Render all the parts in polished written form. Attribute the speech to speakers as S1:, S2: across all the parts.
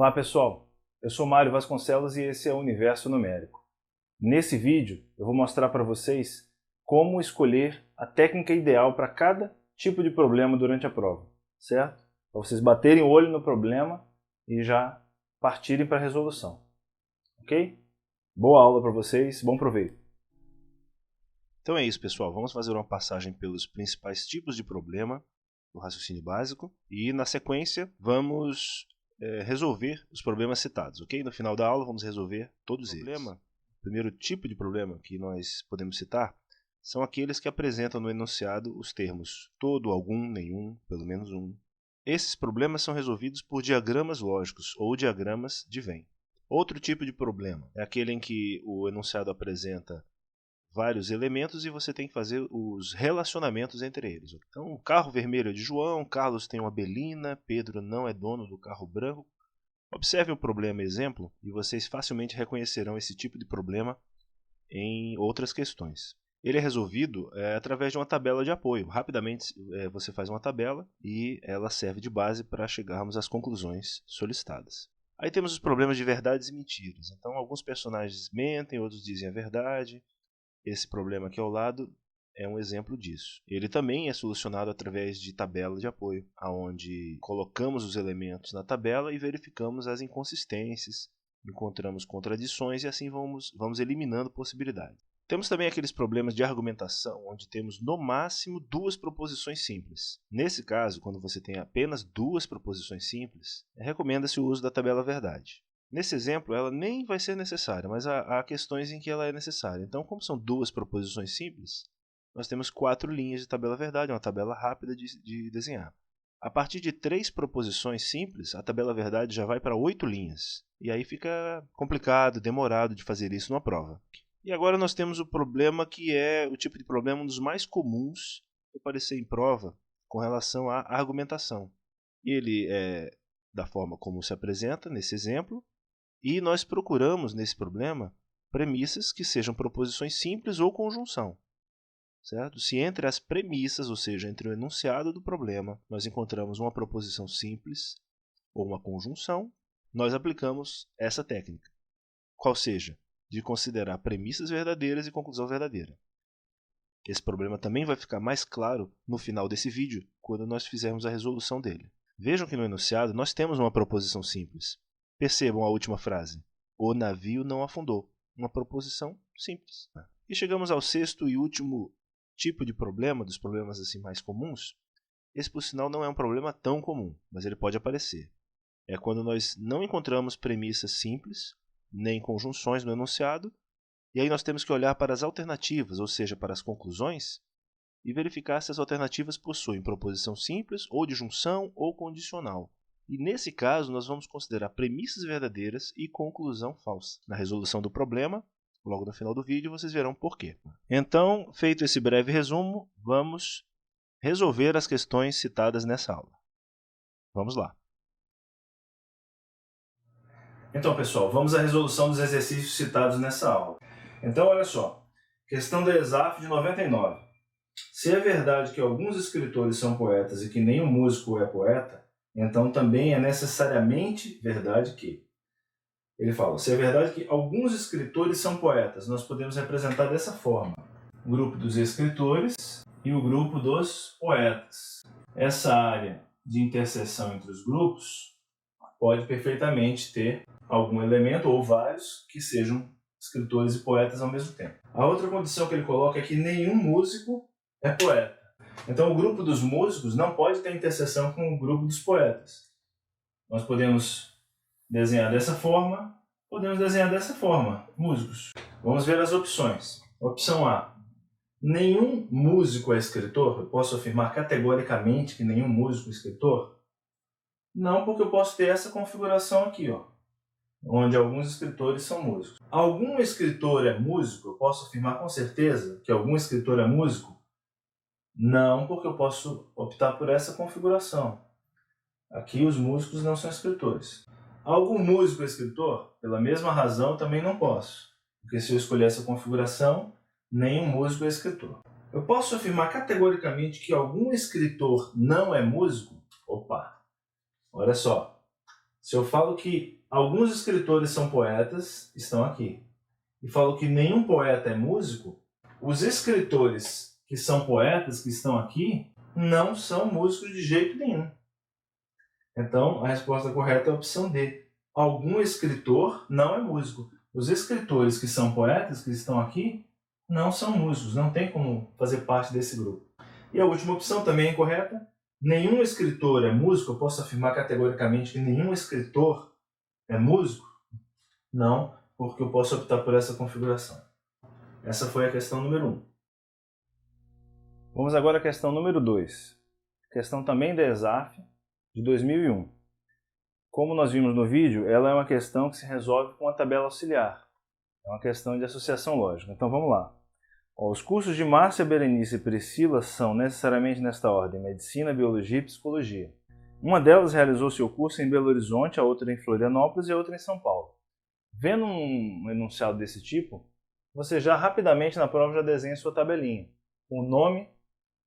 S1: Olá pessoal, eu sou Mário Vasconcelos e esse é o Universo Numérico. Nesse vídeo eu vou mostrar para vocês como escolher a técnica ideal para cada tipo de problema durante a prova, certo? Para vocês baterem o olho no problema e já partirem para a resolução, ok? Boa aula para vocês, bom proveito!
S2: Então é isso, pessoal. Vamos fazer uma passagem pelos principais tipos de problema do raciocínio básico e, na sequência, vamos resolver os problemas citados, ok? No final da aula, vamos resolver todos eles. O primeiro tipo de problema que nós podemos citar são aqueles que apresentam no enunciado os termos todo, algum, nenhum, pelo menos um. Esses problemas são resolvidos por diagramas lógicos ou diagramas de Venn. Outro tipo de problema é aquele em que o enunciado apresenta vários elementos e você tem que fazer os relacionamentos entre eles. Então, o carro vermelho é de João, Carlos tem uma Belina, Pedro não é dono do carro branco. Observe o problema exemplo e vocês facilmente reconhecerão esse tipo de problema em outras questões. Ele é resolvido através de uma tabela de apoio. Rapidamente você faz uma tabela e ela serve de base para chegarmos às conclusões solicitadas. Aí temos os problemas de verdades e mentiras. Então, alguns personagens mentem, outros dizem a verdade. Esse problema aqui ao lado é um exemplo disso. Ele também é solucionado através de tabela de apoio, onde colocamos os elementos na tabela e verificamos as inconsistências, encontramos contradições e assim vamos eliminando possibilidades. Temos também aqueles problemas de argumentação, onde temos no máximo duas proposições simples. Nesse caso, quando você tem apenas duas proposições simples, recomenda-se o uso da tabela verdade. Nesse exemplo, ela nem vai ser necessária, mas há questões em que ela é necessária. Então, como são duas proposições simples, nós temos 4 linhas de tabela verdade, uma tabela rápida de desenhar. A partir de 3 proposições simples, a tabela verdade já vai para 8 linhas. E aí fica complicado, demorado de fazer isso numa prova. E agora nós temos o problema que é o tipo de problema um dos mais comuns que aparecer em prova com relação à argumentação. Ele é da forma como se apresenta nesse exemplo. E nós procuramos, nesse problema, premissas que sejam proposições simples ou conjunção. Certo? Se entre as premissas, ou seja, entre o enunciado do problema, nós encontramos uma proposição simples ou uma conjunção, nós aplicamos essa técnica. Qual seja, de considerar premissas verdadeiras e conclusão verdadeira. Esse problema também vai ficar mais claro no final desse vídeo, quando nós fizermos a resolução dele. Vejam que no enunciado nós temos uma proposição simples. Percebam a última frase. O navio não afundou. Uma proposição simples. E chegamos ao sexto e último tipo de problema, dos problemas assim mais comuns. Esse, por sinal, não é um problema tão comum, mas ele pode aparecer. É quando nós não encontramos premissas simples, nem conjunções no enunciado, e aí nós temos que olhar para as alternativas, ou seja, para as conclusões, e verificar se as alternativas possuem proposição simples, ou de junção, ou condicional. E nesse caso, nós vamos considerar premissas verdadeiras e conclusão falsa. Na resolução do problema, logo no final do vídeo, vocês verão por quê. Então, feito esse breve resumo, vamos resolver as questões citadas nessa aula. Vamos lá.
S1: Então, pessoal, vamos à resolução dos exercícios citados nessa aula. Então, olha só, questão da ESAF de 99. Se é verdade que alguns escritores são poetas e que nenhum músico é poeta, então também é necessariamente verdade que... Ele fala, se é verdade que alguns escritores são poetas, nós podemos representar dessa forma. O grupo dos escritores e o grupo dos poetas. Essa área de interseção entre os grupos pode perfeitamente ter algum elemento ou vários que sejam escritores e poetas ao mesmo tempo. A outra condição que ele coloca é que nenhum músico é poeta. Então o grupo dos músicos não pode ter interseção com o grupo dos poetas. Nós podemos desenhar dessa forma, podemos desenhar dessa forma, músicos. Vamos ver as opções. Opção A. Nenhum músico é escritor? Eu posso afirmar categoricamente que nenhum músico é escritor? Não, porque eu posso ter essa configuração aqui, ó, onde alguns escritores são músicos. Algum escritor é músico? Eu posso afirmar com certeza que algum escritor é músico? Não, porque eu posso optar por essa configuração. Aqui os músicos não são escritores. Algum músico é escritor? Pela mesma razão, eu também não posso. Porque se eu escolher essa configuração, nenhum músico é escritor. Eu posso afirmar categoricamente que algum escritor não é músico? Opa! Olha só. Se eu falo que alguns escritores são poetas, estão aqui. E falo que nenhum poeta é músico, os escritores que são poetas, que estão aqui, não são músicos de jeito nenhum. Então, a resposta correta é a opção D. Algum escritor não é músico. Os escritores que são poetas, que estão aqui, não são músicos, não tem como fazer parte desse grupo. E a última opção também é incorreta. Nenhum escritor é músico. Eu posso afirmar categoricamente que nenhum escritor é músico? Não, porque eu posso optar por essa configuração. Essa foi a questão número 1. Vamos agora à questão número 2. Questão também da ESAF, de 2001. Como nós vimos no vídeo, ela é uma questão que se resolve com a tabela auxiliar. É uma questão de associação lógica. Então vamos lá. Os cursos de Márcia, Berenice e Priscila são necessariamente nesta ordem: Medicina, Biologia e Psicologia. Uma delas realizou seu curso em Belo Horizonte, a outra em Florianópolis e a outra em São Paulo. Vendo um enunciado desse tipo, você já rapidamente na prova já desenha sua tabelinha, com o nome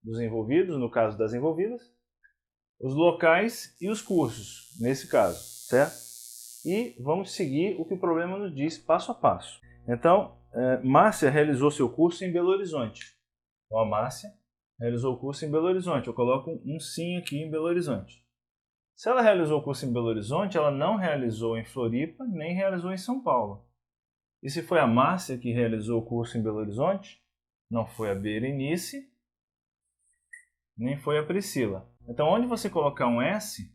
S1: dos envolvidos, no caso das envolvidas, os locais e os cursos, nesse caso, certo? E vamos seguir o que o problema nos diz passo a passo. Então, Márcia realizou seu curso em Belo Horizonte. Então, a Márcia realizou o curso em Belo Horizonte. Eu coloco um sim aqui em Belo Horizonte. Se ela realizou o curso em Belo Horizonte, ela não realizou em Floripa, nem realizou em São Paulo. E se foi a Márcia que realizou o curso em Belo Horizonte, não foi a Berenice, nem foi a Priscila. Então, onde você colocar um S,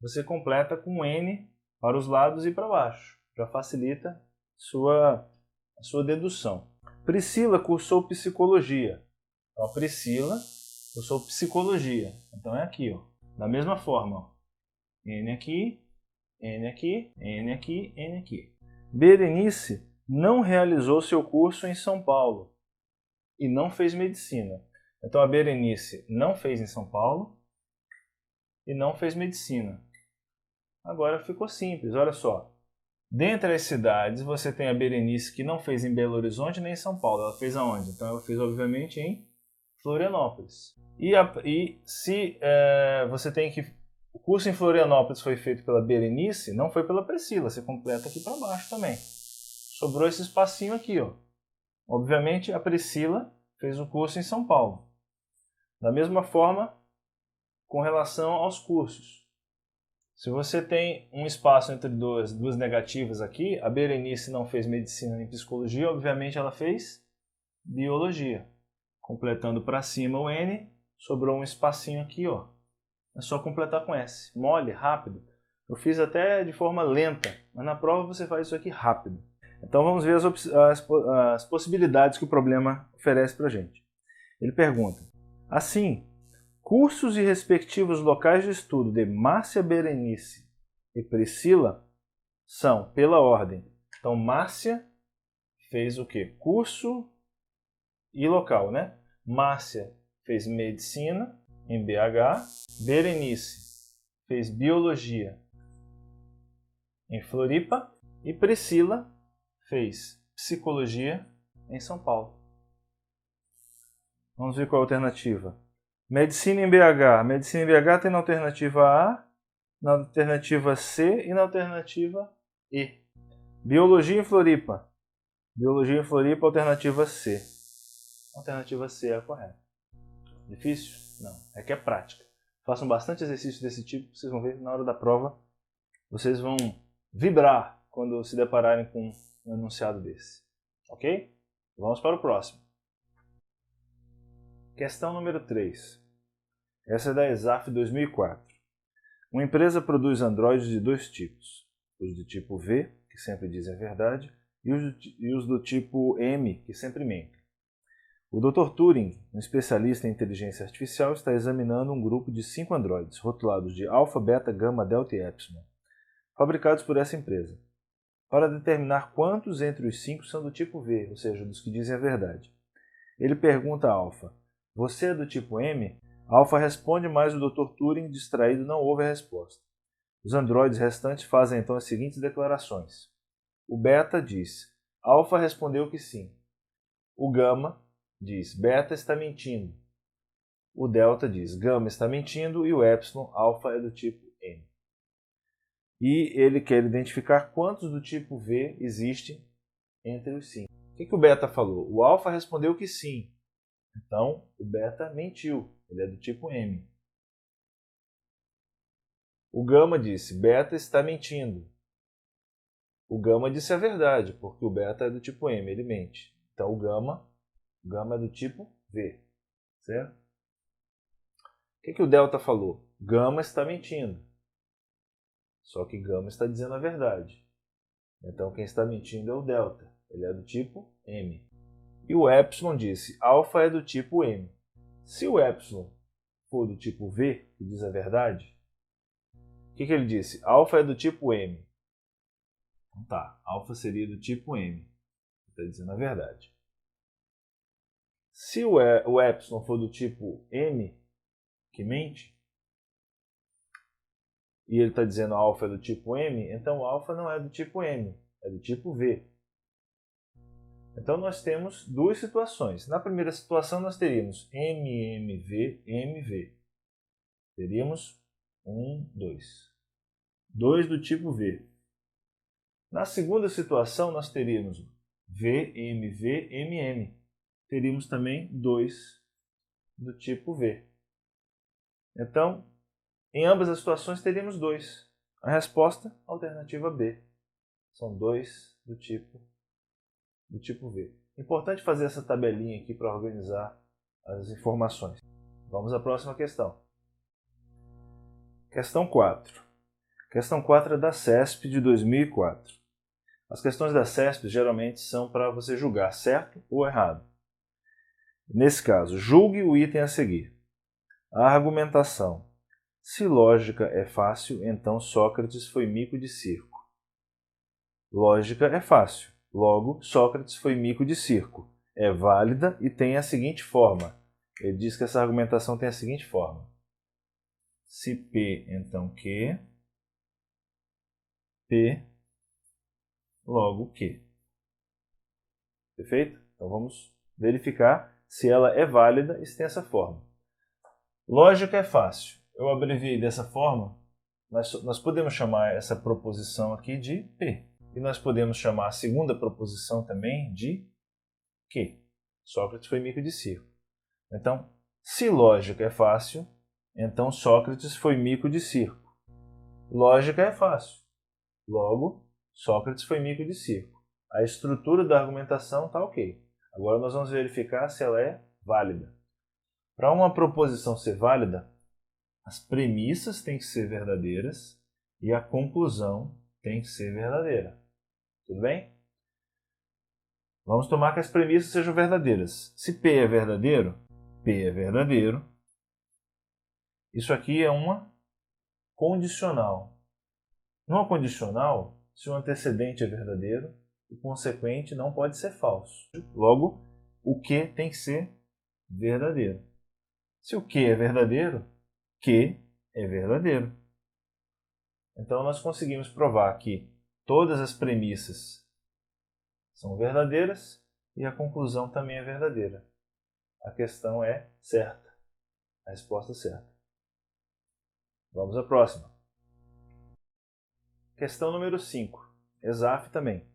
S1: você completa com N para os lados e para baixo. Já facilita a sua dedução. Priscila cursou psicologia. Então, a Priscila cursou psicologia. Então, é aqui, ó. Da mesma forma, ó. N aqui, N aqui, N aqui, N aqui. Berenice não realizou seu curso em São Paulo e não fez medicina. Então, a Berenice não fez em São Paulo e não fez medicina. Agora ficou simples, olha só. Dentre as cidades, você tem a Berenice que não fez em Belo Horizonte nem em São Paulo. Ela fez aonde? Então, ela fez, obviamente, em Florianópolis. E se você tem que... O curso em Florianópolis foi feito pela Berenice, não foi pela Priscila. Você completa aqui para baixo também. Sobrou esse espacinho aqui, ó. Obviamente, a Priscila fez o curso em São Paulo. Da mesma forma, com relação aos cursos. Se você tem um espaço entre duas negativas aqui, a Berenice não fez medicina nem psicologia, obviamente ela fez biologia. Completando para cima o N, sobrou um espacinho aqui, ó. É só completar com S. Mole, rápido. Eu fiz até de forma lenta, mas na prova você faz isso aqui rápido. Então vamos ver as possibilidades que o problema oferece para a gente. Ele pergunta: assim, cursos e respectivos locais de estudo de Márcia, Berenice e Priscila são pela ordem. Então, Márcia fez o quê? Curso e local, né? Márcia fez medicina em BH. Berenice fez biologia em Floripa. E Priscila fez psicologia em São Paulo. Vamos ver qual a alternativa. Medicina em BH. Medicina em BH tem na alternativa A, na alternativa C e na alternativa E. Biologia em Floripa. Biologia em Floripa, alternativa C. Alternativa C é a correta. Difícil? Não. É que é prática. Façam bastante exercício desse tipo, vocês vão ver que na hora da prova vocês vão vibrar quando se depararem com um enunciado desse. Ok? Vamos para o próximo. Questão número 3. Essa é da ESAF 2004. Uma empresa produz androides de dois tipos. Os do tipo V, que sempre dizem a verdade, e os do tipo M, que sempre mentem. O Dr. Turing, um especialista em inteligência artificial, está examinando um grupo de 5 androides, rotulados de alfa, beta, gama, delta e epsilon, fabricados por essa empresa, para determinar quantos entre os 5 são do tipo V, ou seja, dos que dizem a verdade. Ele pergunta a alfa: você é do tipo M? Alfa responde, mas o Dr. Turing, distraído, não ouve a resposta. Os androides restantes fazem então as seguintes declarações. O beta diz: alfa respondeu que sim. O gama diz: beta está mentindo. O delta diz: gama está mentindo. E o epsilon, alfa, é do tipo M. e ele quer identificar quantos do tipo V existem entre os 5. O que o beta falou? O alfa respondeu que sim. Então, o beta mentiu. Ele é do tipo M. O gama disse, beta está mentindo. O gama disse a verdade, porque o beta é do tipo M, ele mente. Então, o gama é do tipo V. Certo? O que o delta falou? Gama está mentindo. Só que gama está dizendo a verdade. Então, quem está mentindo é o delta. Ele é do tipo M. E o epsilon disse, alfa é do tipo M. Se o epsilon for do tipo V, que diz a verdade, o que ele disse? Alfa é do tipo M. Então tá, alfa seria do tipo M. Está dizendo a verdade. Se o epsilon for do tipo M, que mente, e ele está dizendo alfa é do tipo M, então alfa não é do tipo M, é do tipo V. Então nós temos duas situações. Na primeira situação nós teríamos MMV, MV. Teríamos 1, 2. 2 do tipo V. Na segunda situação nós teríamos VMV, MM. Teríamos também 2 do tipo V. Então, em ambas as situações teríamos 2. A resposta, alternativa B. São 2 do tipo V. Importante fazer essa tabelinha aqui para organizar as informações. Vamos à próxima questão. Questão 4. Questão 4 é da CESP de 2004. As questões da CESP geralmente são para você julgar certo ou errado. Nesse caso, julgue o item a seguir. A argumentação. Se lógica é fácil, então Sócrates foi mico de circo. Lógica é fácil. Logo, Sócrates foi mico de circo. É válida e tem a seguinte forma. Ele diz que essa argumentação tem a seguinte forma. Se P, então Q. P, logo Q. Perfeito? Então vamos verificar se ela é válida e se tem essa forma. Lógica é fácil. Eu abreviei dessa forma. Nós podemos chamar essa proposição aqui de P. E nós podemos chamar a segunda proposição também de Q. Sócrates foi mico de circo. Então, se lógica é fácil, então Sócrates foi mico de circo. Lógica é fácil. Logo, Sócrates foi mico de circo. A estrutura da argumentação está ok. Agora nós vamos verificar se ela é válida. Para uma proposição ser válida, as premissas têm que ser verdadeiras e a conclusão tem que ser verdadeira. Tudo bem? Vamos tomar que as premissas sejam verdadeiras. Se P é verdadeiro, P é verdadeiro. Isso aqui é uma condicional. Numa condicional, se o antecedente é verdadeiro, o consequente não pode ser falso. Logo, o que tem que ser verdadeiro. Se o que é verdadeiro, que é verdadeiro. Então nós conseguimos provar que todas as premissas são verdadeiras e a conclusão também é verdadeira. A questão é certa. A resposta é certa. Vamos à próxima. Questão número 5. ESAF também.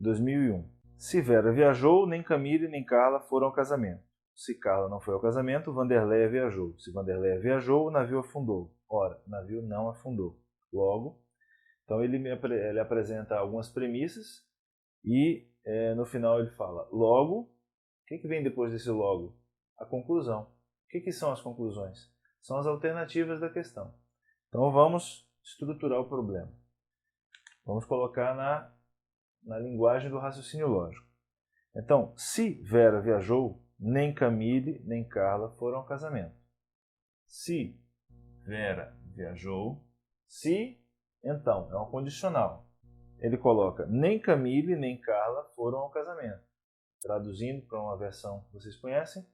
S1: 2001. Se Vera viajou, nem Camille nem Carla foram ao casamento. Se Carla não foi ao casamento, Vanderleia viajou. Se Vanderleia viajou, o navio afundou. Ora, o navio não afundou. Logo, então ele apresenta algumas premissas e no final ele fala logo. O que vem depois desse logo? A conclusão. O que são as conclusões? São as alternativas da questão. Então vamos estruturar o problema. Vamos colocar na linguagem do raciocínio lógico. Então, se Vera viajou, nem Camille nem Carla foram ao casamento. Se Vera viajou, se, então, é um condicional. Ele coloca nem Camille nem Carla foram ao casamento. Traduzindo para uma versão que vocês conhecem,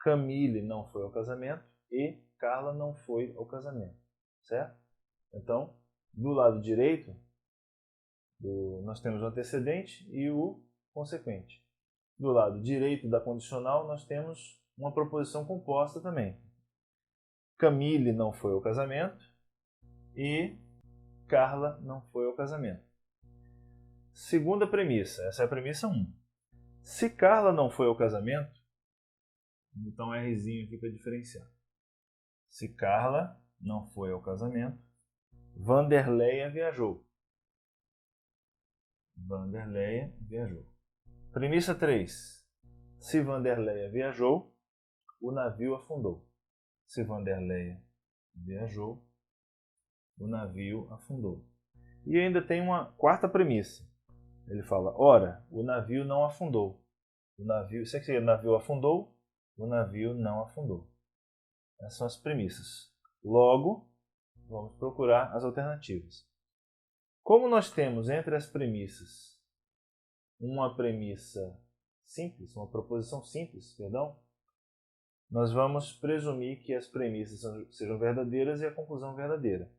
S1: Camille não foi ao casamento e Carla não foi ao casamento. Certo? Então, do lado direito, nós temos o antecedente e o consequente. Do lado direito da condicional, nós temos uma proposição composta também. Camille não foi ao casamento e Carla não foi ao casamento. Segunda premissa, essa é a premissa 1. Se Carla não foi ao casamento, vou botar um Rzinho aqui para diferenciar. Se Carla não foi ao casamento, Wanderleia viajou. Wanderleia viajou. Premissa 3. Se Wanderleia viajou, o navio afundou. Se Wanderleia viajou, o navio afundou. E ainda tem uma quarta premissa. Ele fala, ora, o navio não afundou. O navio afundou, o navio não afundou. Essas são as premissas. Logo, vamos procurar as alternativas. Como nós temos entre as premissas uma premissa simples, uma proposição simples, perdão, nós vamos presumir que as premissas sejam verdadeiras e a conclusão verdadeira.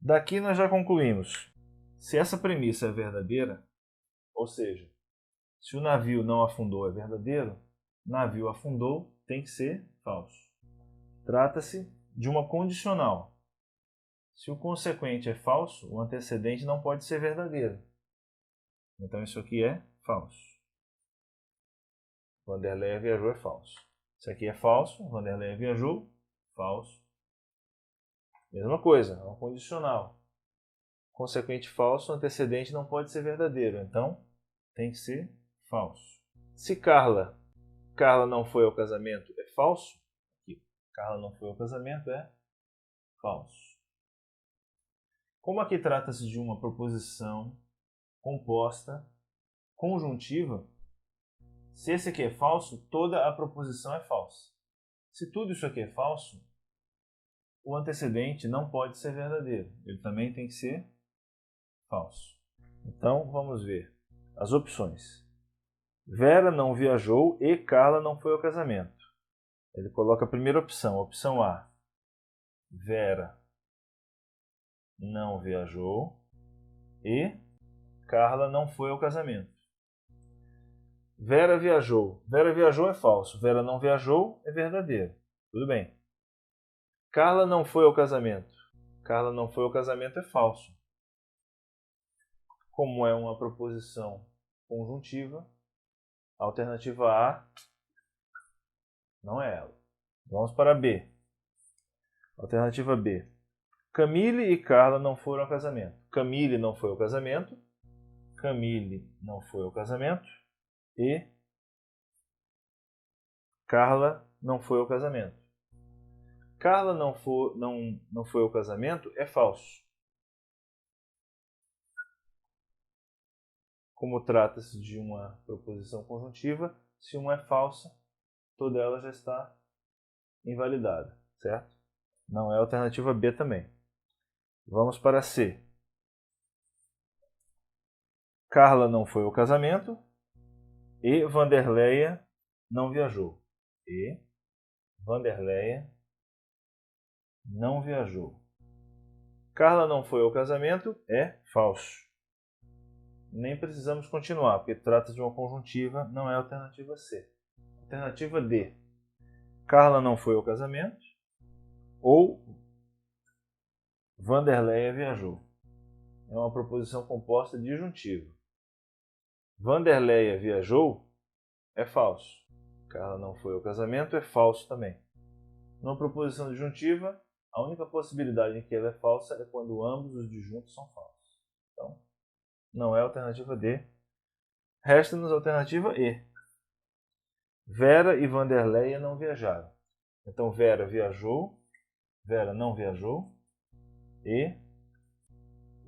S1: Daqui nós já concluímos. Se essa premissa é verdadeira, ou seja, se o navio não afundou é verdadeiro, navio afundou tem que ser falso. Trata-se de uma condicional. Se o consequente é falso, o antecedente não pode ser verdadeiro. Então isso aqui é falso. Wanderleia viajou é falso. Isso aqui é falso, Wanderleia viajou, falso. Mesma coisa, é um condicional. Consequente falso, o antecedente não pode ser verdadeiro. Então tem que ser falso. Se Carla não foi ao casamento é falso, aqui, Carla não foi ao casamento é falso. Como aqui trata-se de uma proposição composta conjuntiva, se esse aqui é falso, toda a proposição é falsa. Se tudo isso aqui é falso, o antecedente não pode ser verdadeiro. Ele também tem que ser falso. Então, vamos ver as opções. Vera não viajou e Carla não foi ao casamento. Ele coloca a primeira opção, opção A. Vera não viajou e Carla não foi ao casamento. Vera viajou. Vera viajou é falso. Vera não viajou é verdadeiro. Tudo bem. Carla não foi ao casamento. Carla não foi ao casamento é falso. Como é uma proposição conjuntiva, a alternativa A não é ela. Vamos para B. Alternativa B. Camille e Carla não foram ao casamento. Camille não foi ao casamento. Camille não foi ao casamento. E Carla não foi ao casamento. Carla não foi ao casamento é falso. Como trata-se de uma proposição conjuntiva, se uma é falsa, toda ela já está invalidada, certo? Não é a alternativa B também. Vamos para C. Carla não foi ao casamento e Wanderleia não viajou. E Wanderleia não viajou. Carla não foi ao casamento é falso. Nem precisamos continuar, porque trata de uma conjuntiva, não é a alternativa C. Alternativa D. Carla não foi ao casamento ou Wanderleia viajou. É uma proposição composta disjuntiva. Wanderleia viajou é falso. Carla não foi ao casamento é falso também. Numa proposição disjuntiva, a única possibilidade em que ela é falsa é quando ambos os disjuntos são falsos. Então, não é a alternativa D. Resta-nos a alternativa E. Vera e Wanderleia não viajaram. Então, Vera viajou, Vera não viajou e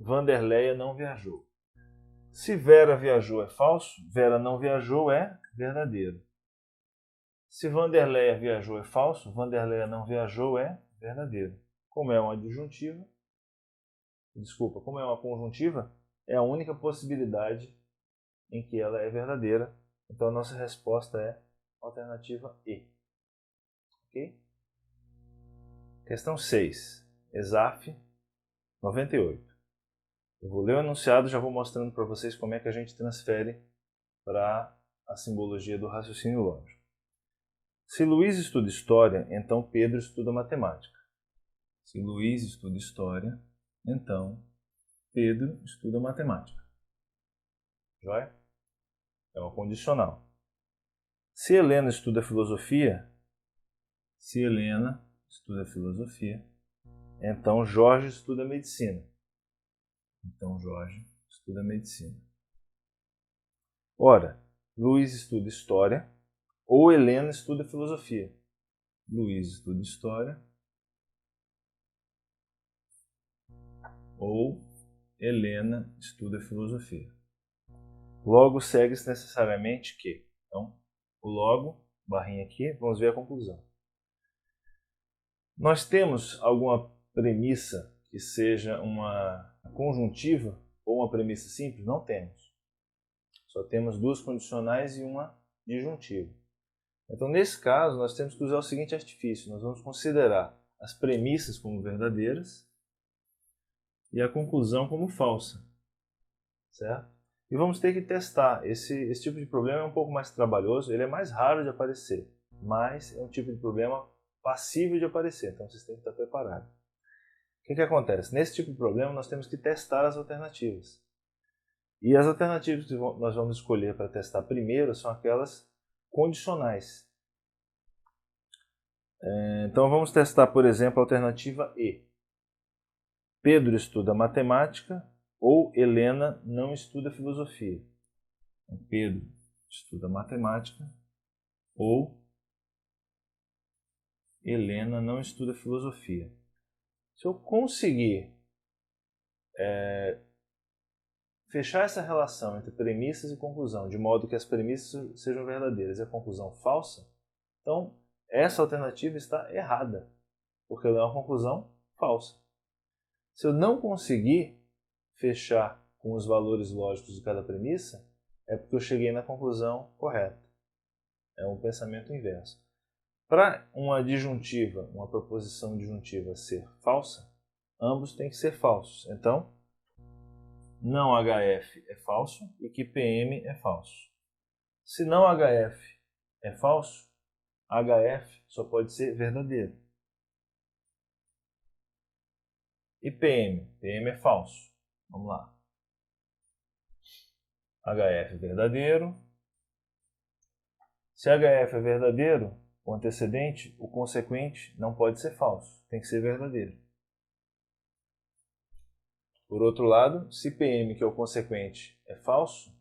S1: Wanderleia não viajou. Se Vera viajou é falso, Vera não viajou é verdadeiro. Se Wanderleia viajou é falso, Wanderleia não viajou é verdadeiro. Como é uma disjuntiva, como é uma conjuntiva, é a única possibilidade em que ela é verdadeira. Então a nossa resposta é a alternativa E. Ok? Questão 6. ESAF 98. Eu vou ler o enunciado e já vou mostrando para vocês como é que a gente transfere para a simbologia do raciocínio lógico. Se Luiz estuda história, então Pedro estuda matemática. Se Luiz estuda história, então Pedro estuda matemática. Joia? É uma condicional. Se Helena estuda filosofia, então Jorge estuda medicina. Ora, Luiz estuda história ou Helena estuda filosofia. Luiz estuda história ou Helena estuda filosofia. Logo segue-se necessariamente que. Então, o logo, barrinha aqui, vamos ver a conclusão. Nós temos alguma premissa que seja uma conjuntiva ou uma premissa simples? Não temos. Só temos duas condicionais e uma disjuntiva. Então, nesse caso, nós temos que usar o seguinte artifício. Nós vamos considerar as premissas como verdadeiras e a conclusão como falsa. Certo? E vamos ter que testar. Esse tipo de problema é um pouco mais trabalhoso, ele é mais raro de aparecer, mas é um tipo de problema passível de aparecer, então vocês têm que estar preparados. O que acontece? Nesse tipo de problema nós temos que testar as alternativas. E as alternativas que nós vamos escolher para testar primeiro são aquelas condicionais. Então vamos testar, por exemplo, a alternativa E. Pedro estuda matemática ou Helena não estuda filosofia. Então, Pedro estuda matemática ou Helena não estuda filosofia. Se eu conseguir fechar essa relação entre premissas e conclusão, de modo que as premissas sejam verdadeiras e a conclusão falsa, então essa alternativa está errada, porque ela é uma conclusão falsa. Se eu não conseguir fechar com os valores lógicos de cada premissa, é porque eu cheguei na conclusão correta. É um pensamento inverso. Para uma disjuntiva, uma proposição disjuntiva ser falsa, ambos têm que ser falsos. Então, não HF é falso e que PM é falso. Se não HF é falso, HF só pode ser verdadeiro. E PM? PM é falso. Vamos lá. HF é verdadeiro. Se HF é verdadeiro, o antecedente, o consequente, não pode ser falso. Tem que ser verdadeiro. Por outro lado, se PM, que é o consequente, é falso,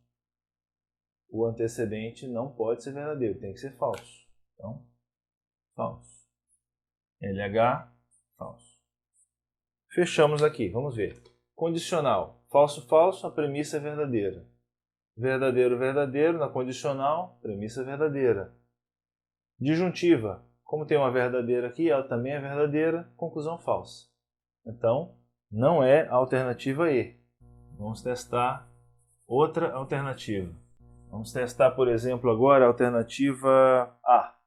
S1: o antecedente não pode ser verdadeiro. Tem que ser falso. Então, falso. LH, falso. Fechamos aqui. Vamos ver. Condicional. Falso, falso, a premissa é verdadeira. Verdadeiro, verdadeiro, na condicional, premissa verdadeira. Disjuntiva. Como tem uma verdadeira aqui, ela também é verdadeira, conclusão falsa. Então, não é a alternativa E. Vamos testar outra alternativa. Vamos testar, por exemplo, agora a alternativa A.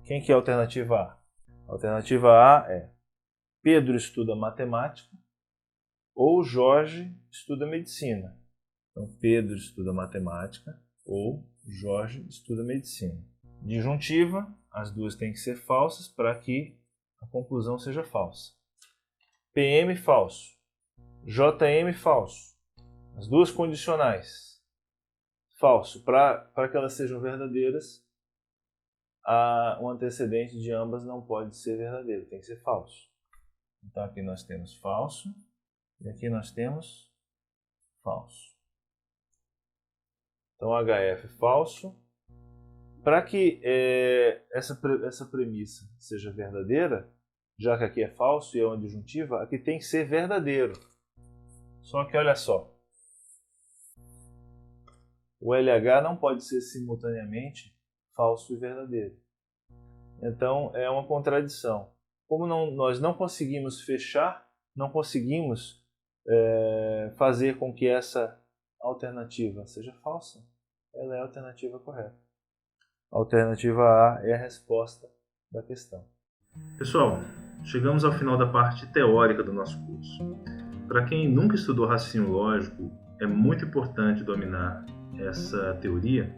S1: Quem que é a alternativa A? A alternativa A é Pedro estuda matemática ou Jorge estuda medicina. Então, Pedro estuda matemática ou Jorge estuda medicina. Disjuntiva, as duas têm que ser falsas para que a conclusão seja falsa. PM falso. JM falso. As duas condicionais. Falso. Para que elas sejam verdadeiras, o antecedente de ambas não pode ser verdadeiro, tem que ser falso. Então aqui nós temos falso e aqui nós temos falso. Então HF falso. Para que essa premissa seja verdadeira, já que aqui é falso e é uma disjuntiva, aqui tem que ser verdadeiro. Só que olha só, o LH não pode ser simultaneamente falso e verdadeiro. Então é uma contradição. Como nós não conseguimos fechar, não conseguimos fazer com que essa alternativa seja falsa, ela é a alternativa correta. A alternativa A é a resposta da questão. Pessoal, chegamos ao final da parte teórica do nosso curso. Para quem nunca estudou raciocínio lógico, é muito importante dominar essa teoria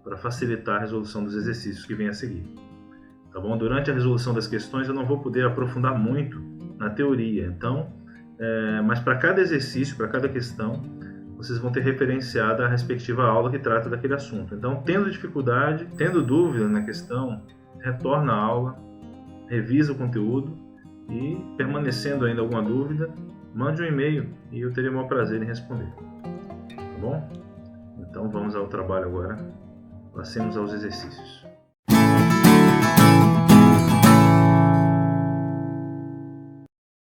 S1: para facilitar a resolução dos exercícios que vem a seguir. Tá bom? Durante a resolução das questões eu não vou poder aprofundar muito na teoria, então mas para cada exercício, para cada questão, vocês vão ter referenciado a respectiva aula que trata daquele assunto. Então, tendo dificuldade, tendo dúvida na questão, retorna à aula, revisa o conteúdo e, permanecendo ainda alguma dúvida, mande um e-mail e eu terei o maior prazer em responder. Tá bom? Então, vamos ao trabalho agora. Passemos aos exercícios.